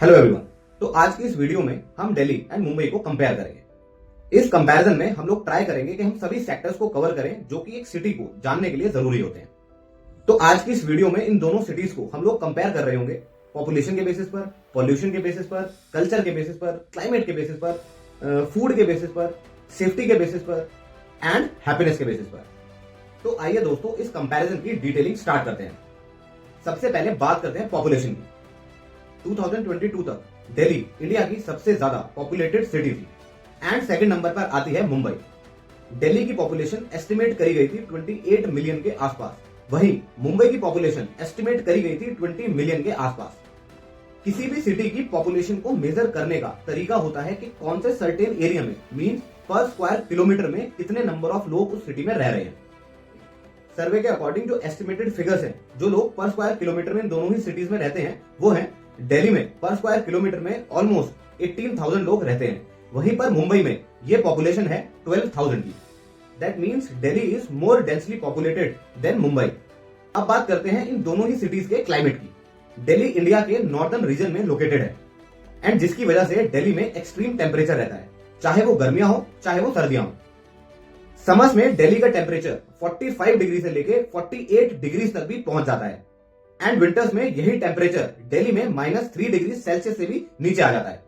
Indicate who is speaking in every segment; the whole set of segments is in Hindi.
Speaker 1: Hello everyone. तो आज की इस वीडियो में हम दिल्ली एंड मुंबई को कंपेयर करेंगे। इस कंपैरिजन में हम लोग ट्राई करेंगे कि हम सभी सेक्टर्स को कवर करें जो कि एक सिटी को जानने के लिए जरूरी होते हैं। तो आज की इस वीडियो में इन दोनों सिटीज को हम लोग कंपेयर कर रहे होंगे पॉपुलेशन के बेसिस पर, पॉल्यूशन के बेसिस पर, कल्चर के बेसिस पर, क्लाइमेट के बेसिस पर, फूड के बेसिस पर, सेफ्टी के बेसिस पर एंड हैप्पीनेस के बेसिस पर। तो आइए दोस्तों इस कंपैरिजन की डिटेलिंग स्टार्ट करते हैं। सबसे पहले बात करते हैं पॉपुलेशन की। 2022 तक दिल्ली इंडिया की सबसे ज्यादा पॉपुलेटेड सिटी थी एंड सेकंड नंबर पर आती है मुंबई। दिल्ली की पॉपुलेशन एस्टिमेट करी गई थी 28 मिलियन के आसपास, वहीं मुंबई की पॉपुलेशन एस्टिमेट करी गई थी 20 मिलियन के आसपास। किसी भी सिटी की पॉपुलेशन को मेजर करने का तरीका होता है कि कौन से सर्टेन एरिया में मींस पर स्क्वायर किलोमीटर में कितने नंबर ऑफ लोग उस सिटी में रह रहे हैं। सर्वे के अकॉर्डिंग जो एस्टिमेटेड फिगर्स हैं, जो लोग पर स्क्वायर किलोमीटर में दोनों ही सिटीज में रहते हैं, वो हैं दिल्ली में पर स्क्वायर किलोमीटर में ऑलमोस्ट 18,000 लोग रहते हैं, वहीं पर मुंबई में ये पॉपुलेशन है 12,000 की। That means Delhi is more densely populated than Mumbai. अब बात करते हैं इन दोनों ही सिटीज के क्लाइमेट की। दिल्ली इंडिया के नॉर्दर्न रीजन में लोकेटेड है एंड जिसकी वजह से दिल्ली में एक्सट्रीम टेम्परेचर रहता है, चाहे वो गर्मियां हो चाहे वो सर्दियां हो। समर्स में दिल्ली का टेम्परेचर 45 डिग्री से लेके 48 डिग्री तक भी पहुंच जाता है एंड विंटर्स में यही टेम्परेचर दिल्ली में -3 डिग्री सेल्सियस से भी नीचे आ जाता है।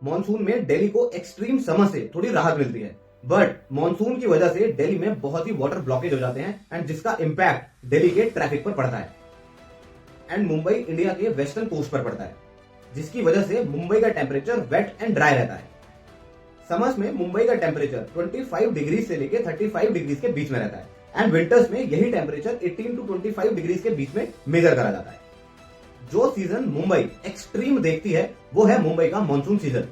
Speaker 1: मॉनसून में दिल्ली को एक्सट्रीम समर से थोड़ी राहत मिलती है, बट मॉनसून की वजह से दिल्ली में बहुत ही वाटर ब्लॉकेज हो जाते हैं एंड जिसका इंपैक्ट दिल्ली के ट्रैफिक पर पड़ता है। एंड मुंबई इंडिया के वेस्टर्न कोस्ट पर पड़ता है, जिसकी वजह से मुंबई का टेम्परेचर वेट एंड ड्राई रहता है। समर्स में मुंबई का टेम्परेचर 25 डिग्री से लेकर 35 डिग्री के बीच में रहता है एंड विंटर्स में यही टेम्परेचर 18 to 25 डिग्री के बीच में मेजर करा जाता है। जो सीजन मुंबई एक्सट्रीम देखती है वो है मुंबई का मॉनसून सीजन।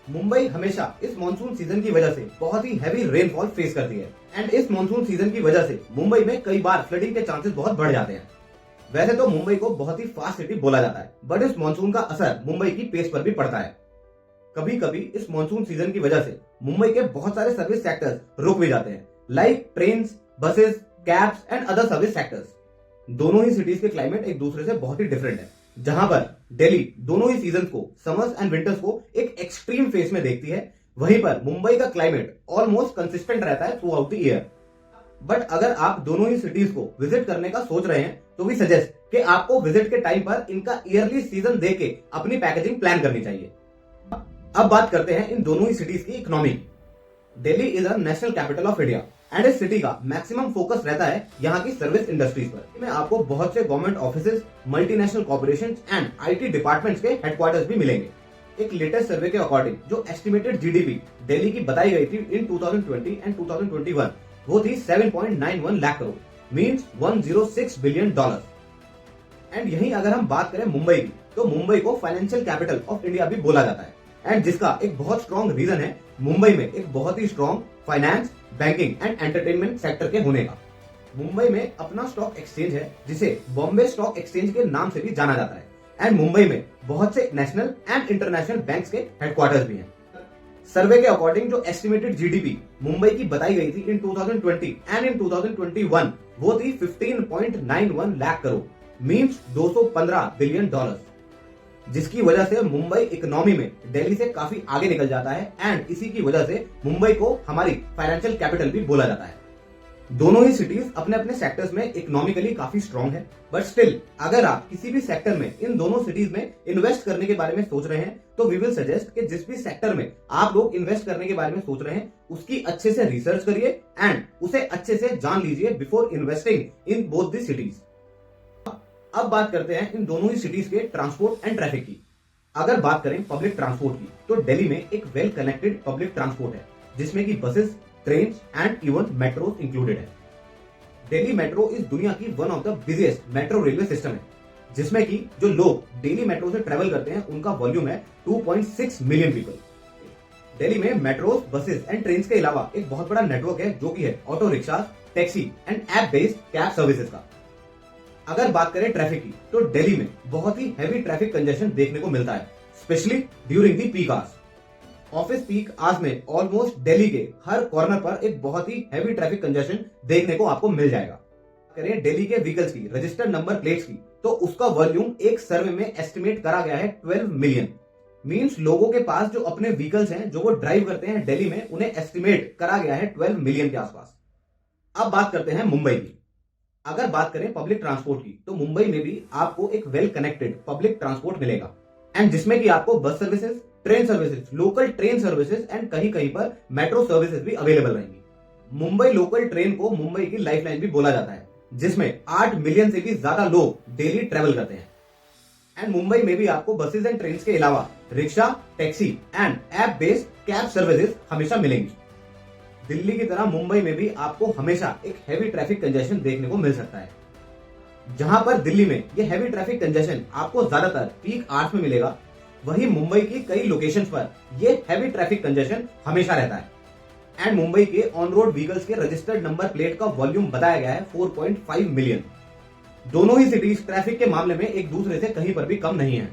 Speaker 1: मुंबई हमेशा इस मॉनसून सीजन की वजह से बहुत ही हैवी रेनफॉल फेस करती है एंड इस मॉनसून सीजन की वजह से मुंबई में कई बार फ्लडिंग के चांसेस बहुत बढ़ जाते हैं। वैसे तो मुंबई को बहुत ही फास्ट सिटी बोला जाता है, बट इस मॉनसून का असर मुंबई की पेस पर भी पड़ता है। कभी कभी इस मॉनसून सीजन की वजह से मुंबई के बहुत सारे सर्विस सेक्टर्स रुक भी जाते हैं, like train, buses, cabs and other service sectors. दोनों ही सिटीज के क्लाइमेट एक दूसरे से बहुत ही डिफरेंट है। जहां पर दिल्ली दोनों ही सीजन को, समर्स एंड विंटर्स को, एक एक्सट्रीम फेस में देखती है, वहीं पर मुंबई का क्लाइमेट ऑलमोस्ट कंसिस्टेंट रहता है through out the year. But अगर आप दोनों ही सिटीज को विजिट करने का सोच रहे हैं तो भी सजेस्ट कि आपको विजिट के टाइम पर इनका ईयरली सीजन देख के अपनी पैकेजिंग प्लान करनी चाहिए। अब बात करते हैं इन दोनों ही सिटीज की economy. Delhi is a national capital of India and इस सिटी का मैक्सिमम फोकस रहता है यहाँ की सर्विस इंडस्ट्रीज पर। इसमें आपको बहुत से government offices, multinational corporations and IT departments के हेडक्वार्टर्स भी मिलेंगे। एक लेटेस्ट सर्वे के अकॉर्डिंग जो एस्टिमेटेड जीडीपी दिल्ली की बताई गई थी इन 2020 एंड 2021 वो थी 7.91 lakh crore, means $106 billion. And यहीं अगर हम बात करें मुंबई की, तो मुंबई को फाइनेंशियल कैपिटल ऑफ इंडिया भी बोला जाता है एंड जिसका एक बहुत स्ट्रॉन्ग रीजन है मुंबई में एक बहुत ही strong finance, banking and entertainment sector के होने का। मुंबई में अपना स्टॉक एक्सचेंज है जिसे बॉम्बे स्टॉक एक्सचेंज के नाम से भी जाना जाता है एंड मुंबई में बहुत से नेशनल एंड इंटरनेशनल बैंक्स के हेडक्वार्टर्स भी हैं। सर्वे के अकॉर्डिंग जो एस्टिमेटेड जीडीपी मुंबई की बताई गई थी इन 2020 एंड इन 2021 वो थी 15.91 लाख करोड़, मींस $215 बिलियन, जिसकी वजह से मुंबई इकोनॉमी में दिल्ली से काफी आगे निकल जाता है एंड इसी की वजह से मुंबई को हमारी फाइनेंशियल कैपिटल भी बोला जाता है। दोनों ही सिटीज अपने अपने सेक्टर्स में इकोनॉमिकली काफी स्ट्रांग है, बट स्टिल अगर आप किसी भी सेक्टर में इन दोनों सिटीज में इन्वेस्ट करने के बारे में सोच रहे हैं तो वी विल सजेस्ट कि जिस भी सेक्टर में आप लोग इन्वेस्ट करने के बारे में सोच रहे हैं उसकी अच्छे से रिसर्च करिए एंड उसे अच्छे से जान लीजिए before investing in both the cities. अब बात करते हैं इन दोनों ही सिटीज के ट्रांसपोर्ट एंड ट्रैफिक की। अगर बात करें पब्लिक ट्रांसपोर्ट की तो दिल्ली में एक वेल कनेक्टेड पब्लिक ट्रांसपोर्ट है जिसमें कि buses, train and even metro included है। दिल्ली मेट्रो इस दुनिया की one of the busiest metro railway system है, जिसमें कि जो लोग डेली मेट्रो से ट्रेवल करते हैं उनका वॉल्यूम है 2.6 मिलियन पीपल। दिल्ली में मेट्रो, बसेस एंड ट्रेन के अलावा एक बहुत बड़ा नेटवर्क है जो कि है auto rickshaw, taxi and app based cab services का। अगर बात करें ट्रैफिक की तो दिल्ली में बहुत ही हैवी ट्रैफिक कंजेशन देखने को मिलता है, specially during the peak hours. Office peak hours में ऑलमोस्ट दिल्ली के हर कॉर्नर पर एक बहुत ही हैवी ट्रैफिक कंजेशन देखने को आपको मिल जाएगा। करें दिल्ली के व्हीकल्स की रजिस्टर्ड नंबर प्लेट्स की तो उसका वॉल्यूम एक सर्वे में एस्टिमेट करा गया है 12 मिलियन। मींस लोगों के पास जो अपने व्हीकल्स हैं जो वो ड्राइव करते हैं दिल्ली में, उन्हें एस्टिमेट करा गया है 12 मिलियन के आसपास। अब बात करते हैं मुंबई की। अगर बात करें पब्लिक ट्रांसपोर्ट की, तो मुंबई में भी आपको एक वेल कनेक्टेड पब्लिक ट्रांसपोर्ट मिलेगा, एंड जिसमें कि आपको bus services, train services, local train services and कहीं कहीं पर मेट्रो सर्विसेज भी अवेलेबल रहेंगी। मुंबई लोकल ट्रेन को मुंबई की लाइफलाइन भी बोला जाता है, जिसमें 8 मिलियन से भी ज्यादा लोग डेली ट्रेवल करते हैं। एंड मुंबई में भी आपको बसेज एंड ट्रेन के अलावा rickshaw, taxi and app based cab services हमेशा मिलेंगी। दिल्ली की तरह मुंबई में भी आपको हमेशा एक हैवी ट्रैफिक कंजेशन देखने को मिल सकता है। जहां पर दिल्ली में ये हैवी ट्रैफिक कंजेशन आपको ज्यादातर पीक आवर्स में मिलेगा, वहीं मुंबई की कई लोकेशंस पर ये हैवी ट्रैफिक कंजेशन हमेशा रहता है। एंड मुंबई के ऑन रोड व्हीकल्स के रजिस्टर्ड नंबर प्लेट का वॉल्यूम बताया गया है 4.5 मिलियन। दोनों ही सिटीज ट्रैफिक के मामले में एक दूसरे से कहीं पर भी कम नहीं है।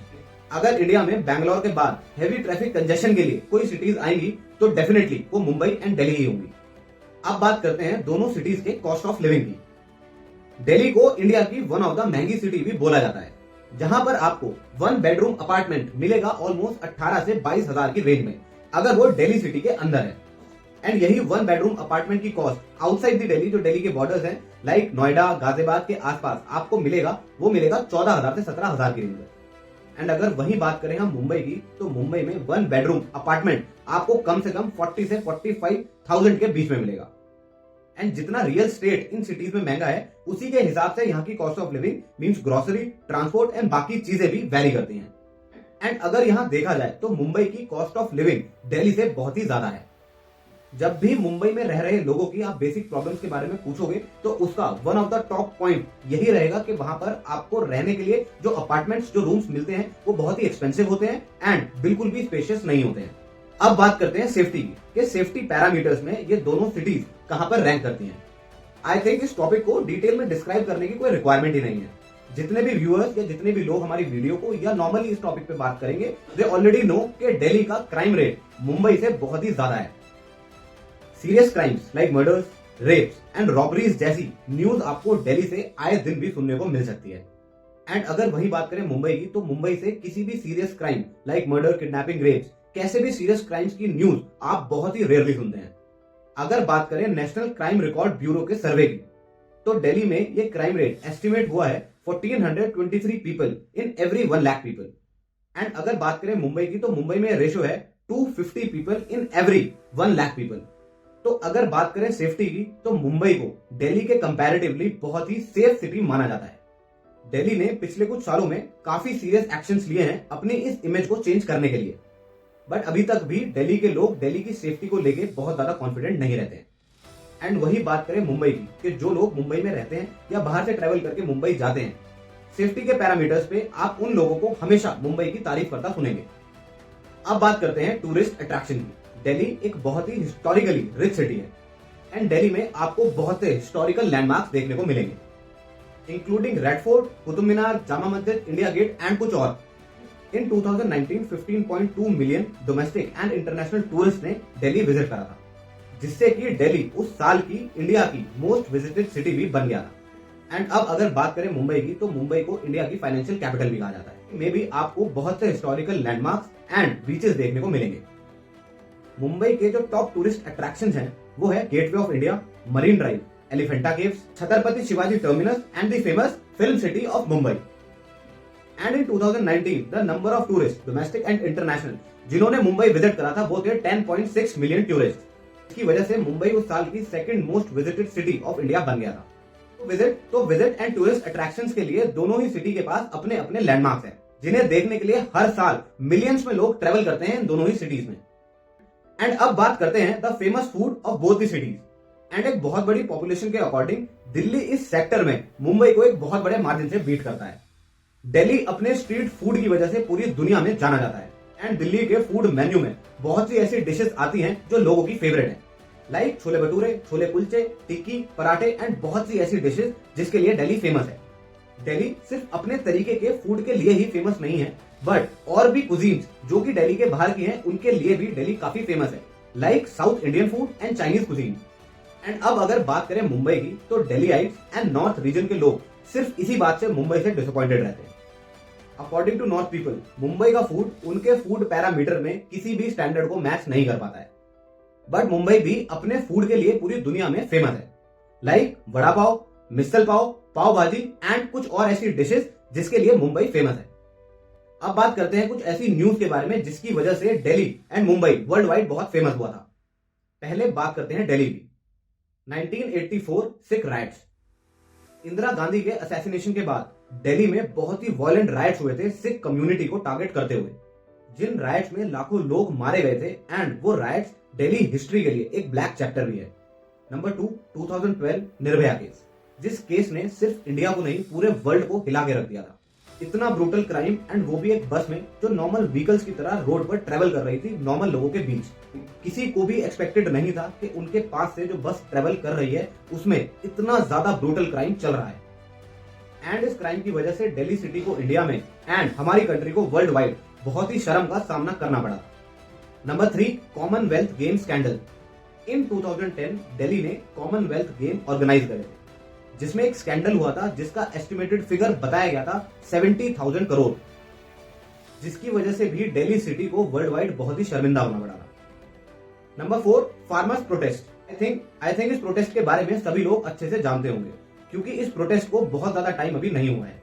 Speaker 1: अगर इंडिया में बैंगलोर के बाद हैवी ट्रैफिक कंजेशन के लिए कोई सिटीज आएंगी तो डेफिनेटली वो मुंबई एंड दिल्ली ही होंगी। अब बात करते हैं दोनों सिटीज के कॉस्ट ऑफ लिविंग की। दिल्ली को इंडिया की वन ऑफ द महंगी सिटी भी बोला जाता है, जहां पर आपको 1 बेडरूम अपार्टमेंट मिलेगा ऑलमोस्ट 18 से 22 हजार की रेंज में, अगर वो दिल्ली सिटी के अंदर है। एंड यही 1 बेडरूम अपार्टमेंट की कॉस्ट आउटसाइड द दिल्ली, जो दिल्ली के बॉर्डर्स हैं लाइक नोएडा, गाजियाबाद के आसपास आपको मिलेगा, वो मिलेगा 14,000 से 17,000 की रेंज में। एंड अगर वही बात करें हम मुंबई की, तो मुंबई में 1 बेडरूम अपार्टमेंट आपको कम से कम 40 से 45,000 के बीच में मिलेगा। एंड जितना रियल स्टेट इन सिटीज में महंगा है, उसी के हिसाब से यहाँ की cost of living means grocery, transport and बाकी चीजें भी वेरी करती हैं। एंड अगर यहाँ देखा जाए तो मुंबई की कॉस्ट ऑफ लिविंग दिल्ली से बहुत ही ज्यादा है। जब भी मुंबई में रह रहे लोगों की आप बेसिक प्रॉब्लम्स के बारे में पूछोगे, तो उसका one of the top point यही रहेगा कि वहां पर आपको रहने के लिए जो अपार्टमेंट्स, जो रूम्स मिलते हैं, वो बहुत ही एक्सपेंसिव होते हैं एंड बिल्कुल भी स्पेशियस नहीं होते हैं। अब बात करते हैं सेफ्टी की, कि सेफ्टी पैरामीटर्स में ये दोनों सिटीज कहां पर रैंक करती हैं। आई थिंक इस टॉपिक को डिटेल में डिस्क्राइब करने की कोई रिक्वायरमेंट ही नहीं है। जितने भी व्यूअर्स या जितने भी लोग हमारी वीडियो को या नॉर्मली इस टॉपिक पे बात करेंगे, दे ऑलरेडी नो कि दिल्ली का क्राइम रेट मुंबई से बहुत ही ज्यादा है। Serious crimes like murders, rapes and robberies जैसी न्यूज आपको दिल्ली से आए दिन भी सुनने को मिल सकती है। एंड अगर वही बात करें मुंबई की, तो मुंबई से किसी भी serious crime like murder, kidnapping, rapes, कैसे भी सीरियस क्राइम्स की न्यूज आप बहुत ही रेयरली सुनते हैं। अगर बात करें नेशनल क्राइम रिकॉर्ड ब्यूरो के सर्वे की, तो दिल्ली में ये क्राइम रेट एस्टिमेट हुआ है 1423 people in every 1 lakh people. And अगर बात करें मुंबई की, तो मुंबई में रेशियो है 250 people in every 1 lakh people. तो अगर बात करें सेफ्टी की, तो मुंबई को दिल्ली के कंपैरेटिवली बहुत ही सेफ सिटी माना जाता है। दिल्ली ने पिछले कुछ सालों में काफी सीरियस एक्शंस लिए हैं अपनी इस इमेज को चेंज करने के लिए, बट अभी तक भी दिल्ली के लोग दिल्ली की सेफ्टी को लेके बहुत ज्यादा कॉन्फिडेंट नहीं रहते हैं। एंड वही बात करें मुंबई की, कि जो लोग मुंबई में रहते हैं या बाहर से ट्रेवल करके मुंबई जाते हैं, सेफ्टी के पैरामीटर्स पे आप उन लोगों को हमेशा मुंबई की तारीफ करता सुनेंगे। अब बात करते हैं टूरिस्ट अट्रैक्शन की। दिल्ली एक बहुत ही हिस्टोरिकली रिच सिटी है, एंड दिल्ली में आपको बहुत से हिस्टोरिकल लैंडमार्क्स देखने को मिलेंगे, including red fort, Qutub Minar, Jama Masjid, India gate and कुछ और। इन 2019 15.2 million domestic and international tourist ने दिल्ली विजिट करा था, जिससे कि दिल्ली उस साल की इंडिया की मोस्ट विजिटेड सिटी भी बन गया था। एंड अब अगर बात करें मुंबई की, तो मुंबई को इंडिया की फाइनेंशियल कैपिटल भी कहा जाता है। में भी आपको बहुत से हिस्टोरिकल लैंडमार्क्स एंड बीचेस देखने को मिलेंगे। मुंबई के जो टॉप टूरिस्ट अट्रैक्शंस हैं, वो है gateway of India, marine drive, Elephanta caves, Chhatrapati Shivaji terminus and the famous film city of Mumbai. And in 2019 the number of tourist domestic and international जिन्होंने मुंबई विजिट करा था, वो थे 10.6 मिलियन टूरिस्ट। इसकी वजह से मुंबई उस साल की second most visited city of India बन गया था। तो विजिट एंड टूरिस्ट अट्रैक्शंस के लिए दोनों ही सिटी के पास अपने अपने लैंडमार्क्स हैं, जिन्हें देखने के लिए हर साल मिलियंस में लोग ट्रेवल करते हैं इन दोनों ही सिटीज में। एंड अब बात करते हैं the famous food of both the cities. And एक बहुत बड़ी पॉपुलेशन के अकॉर्डिंग दिल्ली इस सेक्टर में मुंबई को एक बहुत बड़े मार्जिन से बीट करता है। दिल्ली अपने स्ट्रीट फूड की वजह से पूरी दुनिया में जाना जाता है। एंड दिल्ली के फूड मेन्यू में बहुत सी ऐसी डिशेस आती हैं जो लोगों की फेवरेट हैं, लाइक छोले भटूरे, छोले कुलचे, टिक्की, पराठे एंड बहुत सी ऐसी डिशेस जिसके लिए दिल्ली फेमस है। दिल्ली सिर्फ अपने तरीके के फूड के लिए ही फेमस नहीं है, बट और भी कुजीन्स जो कि दिल्ली के बाहर की हैं, उनके लिए भी दिल्ली काफी फेमस है, like south Indian food and Chinese cuisine. And अब अगर बात करें मुंबई की, तो दिल्लीइट्स एंड नॉर्थ रीजन के लोग सिर्फ इसी बात से मुंबई से डिसअपॉइंटेड रहते हैं। According to north people, Mumbai का फूड उनके फूड पैरामीटर में किसी भी स्टैंडर्ड को मैच नहीं कर पाता है। बट मुंबई भी अपने फूड के लिए पूरी दुनिया में फेमस है, लाइक वड़ा पाव, मिसल पाव, पाव भाजी एंड कुछ और ऐसी डिशेस जिसके लिए मुंबई फेमस है। अब बात करते हैं कुछ ऐसी न्यूज के बारे में जिसकी वजह से Delhi and Mumbai world wide बहुत फेमस हुआ था। पहले बात करते हैं दिल्ली की। 1984 सिख राइट्स। इंदिरा गांधी के असैसिनेशन के बाद दिल्ली में बहुत ही वायलेंट राइट्स हुए थे सिख कम्युनिटी को टारगेट करते हुए, जिन राइट्स में लाखों लोग मारे गए थे एंड वो राइट्स दिल्ली हिस्ट्री के लिए एक ब्लैक चैप्टर भी है। नंबर 2, 2012 निर्भया केस, जिस केस ने सिर्फ इंडिया को नहीं पूरे वर्ल्ड को हिला के रख दिया था। इतना ब्रूटल क्राइम एंड वो भी एक बस में जो नॉर्मल व्हीकल्स की तरह रोड पर ट्रेवल कर रही थी नॉर्मल लोगों के बीच। किसी को भी एक्सपेक्टेड नहीं था कि उनके पास से जो बस ट्रेवल कर रही है उसमें इतना ज्यादा ब्रूटल क्राइम चल रहा है। एंड इस क्राइम की वजह से दिल्ली सिटी को इंडिया में एंड हमारी कंट्री को वर्ल्ड वाइड बहुत ही शर्म का सामना करना पड़ा। Number 3, Commonwealth game scandal. In 2010 Delhi ने कॉमनवेल्थ गेम ऑर्गेनाइज करे थे, जिसमें एक स्कैंडल हुआ था जिसका एस्टिमेटेड फिगर बताया गया था 70,000 करोड़, जिसकी वजह से भी दिल्ली सिटी को वर्ल्ड वाइड बहुत ही शर्मिंदा होना पड़ा था। Number 4, farmers protest. I think इस प्रोटेस्ट के बारे में सभी लोग अच्छे से जानते होंगे, क्योंकि इस प्रोटेस्ट को बहुत ज्यादा टाइम अभी नहीं हुआ है।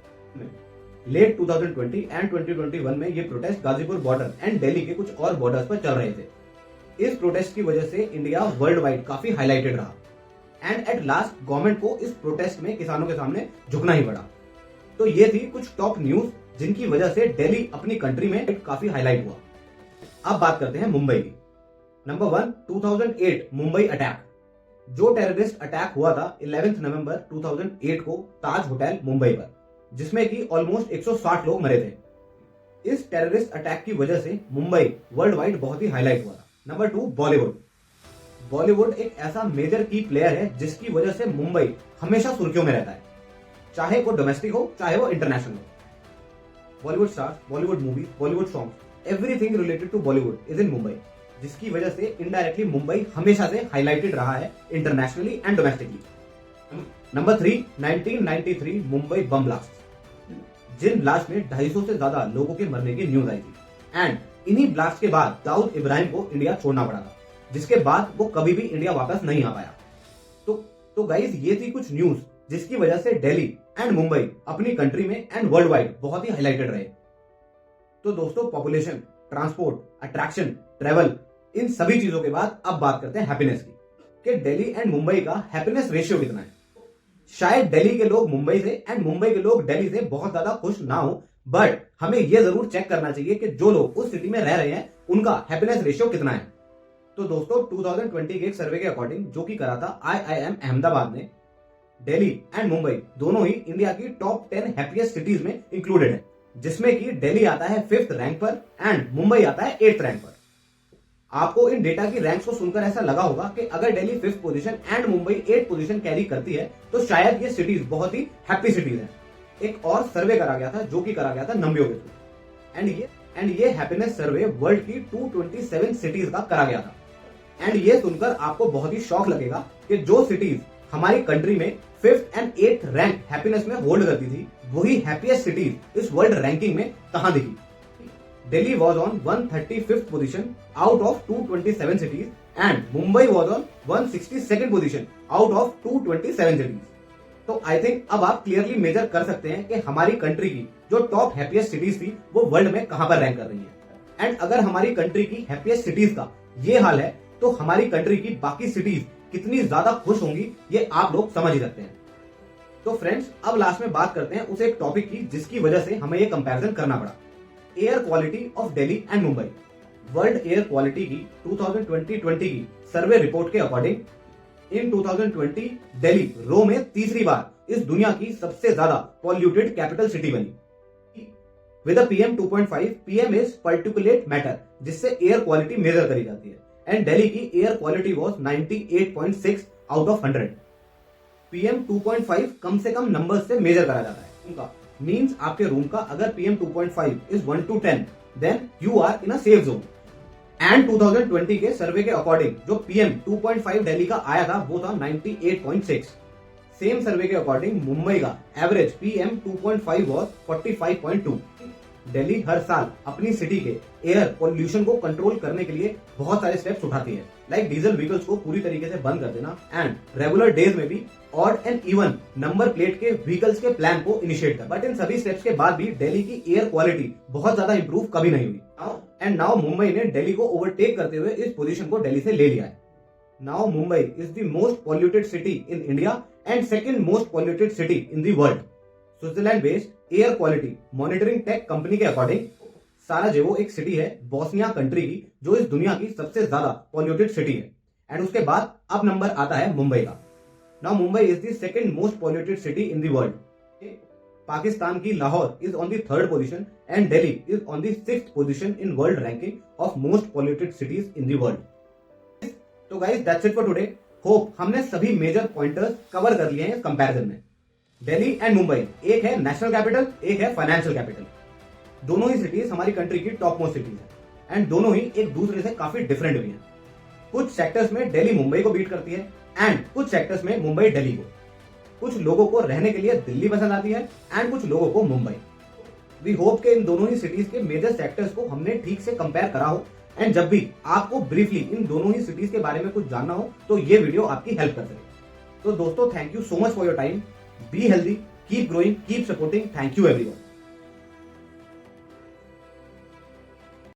Speaker 1: लेट 2020 एंड 2021 में ये protest Ghazipur border and Delhi के कुछ और बॉर्डर्स पर चल रहे थे। इस प्रोटेस्ट की वजह से इंडिया वर्ल्ड वाइड काफी हाईलाइटेड रहा एंड एट लास्ट गवर्नमेंट को इस प्रोटेस्ट में किसानों के सामने झुकना ही पड़ा। तो ये थी कुछ टॉप न्यूज जिनकी वजह से दिल्ली अपनी कंट्री में काफी हाईलाइट हुआ। अब बात करते हैं मुंबई की। Number 1, 2008 Mumbai attack. जो टेररिस्ट अटैक हुआ था 11 नवंबर 2008 को ताज होटल मुंबई पर, जिसमें कि ऑलमोस्ट 160 लोग मरे थे। इस टेररिस्ट अटैक की वजह से मुंबई वर्ल्ड वाइड बहुत ही हाईलाइट हुआ था। नंबर 2, बॉलीवुड। बॉलीवुड एक ऐसा मेजर की प्लेयर है जिसकी वजह से मुंबई हमेशा सुर्खियों में रहता है, चाहे वो डोमेस्टिक हो चाहे वो इंटरनेशनल हो। Bollywood stars, Bollywood movies, Bollywood songs, everything related to Bollywood is in Mumbai, जिसकी वजह से इनडायरेक्टली मुंबई हमेशा से हाईलाइटेड रहा है internationally and domestically. Number 3, 1993 Mumbai bomb blast. जिन ब्लास्ट में 250 से ज्यादा लोगों के मरने की न्यूज आई थी एंड इन्हीं ब्लास्ट के बाद दाऊद इब्राहिम को इंडिया छोड़ना पड़ा था, जिसके बाद वो कभी भी इंडिया वापस नहीं आ पाया। तो गाइस, ये थी कुछ न्यूज जिसकी वजह से दिल्ली एंड मुंबई अपनी कंट्री में एंड वर्ल्ड वाइड बहुत ही हाईलाइटेड रहे। तो दोस्तों, पॉपुलेशन, ट्रांसपोर्ट, अट्रैक्शन, ट्रेवल, इन सभी चीजों के बाद अब बात करते हैं हैप्पीनेस की, कि दिल्ली एंड मुंबई का हैप्पीनेस रेशियो कितना है। शायद दिल्ली के लोग मुंबई से एंड मुंबई के लोग दिल्ली से बहुत ज्यादा खुश ना हो, बट हमें यह जरूर चेक करना चाहिए कि जो लोग उस सिटी में रह रहे हैं उनका हैप्पीनेस रेशियो कितना है। तो दोस्तों, 2020 के एक सर्वे के अकॉर्डिंग, जो कि करा था IIM अहमदाबाद ने, दिल्ली एंड मुंबई दोनों ही इंडिया की टॉप 10 हैप्पीएस्ट सिटीज में इंक्लूडेड है, जिसमें कि दिल्ली आता है 5th रैंक पर एंड मुंबई आता है 8th रैंक पर। आपको इन डेटा की रैंक्स को सुनकर ऐसा लगा होगा कि अगर Delhi 5th position and Mumbai 8th position carry करती है तो शायद ये सिटीज बहुत ही हैप्पी सिटीज हैं। एक और सर्वे करा गया था जो कि करा गया था नम्बियो के थ्रू, एंड ये हैप्पीनेस सर्वे वर्ल्ड की 227 सिटीज का करा गया था। एंड ये सुनकर आपको बहुत ही शौक लगेगा कि जो सिटीज हमारी कंट्री में 5th and 8th rank happiness में होल्ड करती थी, वही हैप्पीएस्ट सिटीज इस वर्ल्ड रैंकिंग में कहां दिखी। Delhi was on 135th position out of 227 cities and Mumbai was on 162nd position out of 227 cities. तो आई थिंक अब आप क्लियरली मेजर कर सकते हैं कि हमारी कंट्री की जो टॉप हैप्पीएस्ट सिटीज थी वो वर्ल्ड में कहां पर रैंक कर रही है। एंड अगर हमारी कंट्री की हैप्पीएस्ट सिटीज का ये हाल है तो हमारी कंट्री की बाकी सिटीज कितनी ज्यादा खुश होंगी ये आप लोग समझ ही सकते हैं। तो फ्रेंड्स, अब लास्ट में बात करते हैं उस एक टॉपिक की जिसकी वजह से हमें ये कंपैरिजन करना पड़ा, air quality of Delhi and Mumbai. World air quality की 2020 की सर्वे रिपोर्ट के अकॉर्डिंग इन 2020 दिल्ली रो में तीसरी बार इस दुनिया की सबसे ज्यादा पॉल्यूटेड कैपिटल सिटी बनी with PM 2.5। PM is particulate matter, जिससे एयर क्वालिटी मेजर करी जाती है एंड दिल्ली की air quality was 98.6 out of 100। PM 2.5 कम से कम नंबर से मेजर करा जाता है उनका, मीन्स आपके रूम का अगर PM 2.5 is 1 to 10 then you are in a safe zone. And 2020 के सर्वे के अकॉर्डिंग जो PM 2.5 दिल्ली का आया था वो था 98.6। सेम सर्वे के अकॉर्डिंग मुंबई का एवरेज PM 2.5 वॉज 45.2। दिल्ली हर साल अपनी सिटी के एयर पोल्यूशन को कंट्रोल करने के लिए बहुत सारे स्टेप्स उठाती है, लाइक डीजल व्हीकल्स को पूरी तरीके से बंद कर देना एंड रेगुलर डेज में भी odd and even number plate के व्हीकल्स के प्लान को इनिशिएट कर। बट इन सभी स्टेप्स के बाद भी दिल्ली की एयर क्वालिटी बहुत ज्यादा इंप्रूव कभी नहीं हुई। नाउ मुंबई ने दिल्ली को ओवरटेक करते हुए इस पोजीशन को दिल्ली से ले लिया है। Now Mumbai is the most polluted city in India and second most polluted city in the world. Switzerland based air quality monitoring tech company के अकॉर्डिंग साराजेवो एक सिटी है बोस्निया कंट्री की, जो इस दुनिया की सबसे ज्यादा पॉल्यूटेड सिटी है। एंड उसके बाद अब नंबर आता है मुंबई का। Now Mumbai is the second most polluted city in the world. Pakistan की Lahore is on the third position and Delhi is on the sixth position in world ranking of most polluted cities in the world. तो guys that's it for today. Hope हमने सभी मेजर पॉइंटर्स कवर कर लिए हैं इस कंपैरिजन में। दिल्ली एंड मुंबई, एक है नेशनल कैपिटल, एक है फाइनेंशियल कैपिटल। दोनों ही सिटीज हमारी कंट्री की टॉप मोस्ट सिटीज हैं एंड दोनों ही एक दूसरे से काफी डिफरेंट भी हैं। कुछ सेक्टर्स में दिल्ली मुंबई को बीट करती है एंड कुछ सेक्टर्स में मुंबई दिल्ली को। कुछ लोगों को रहने के लिए दिल्ली पसंद आती है एंड कुछ लोगों को मुंबई। वी होप के इन दोनों ही सिटीज के मेजर सेक्टर्स को हमने ठीक से कंपेयर करा हो एंड जब भी आपको ब्रीफली इन दोनों ही सिटीज के बारे में कुछ जानना हो तो ये वीडियो आपकी हेल्प कर सके। तो दोस्तों, thank you so much for your time. Be healthy, keep growing, keep supporting. Thank you everyone.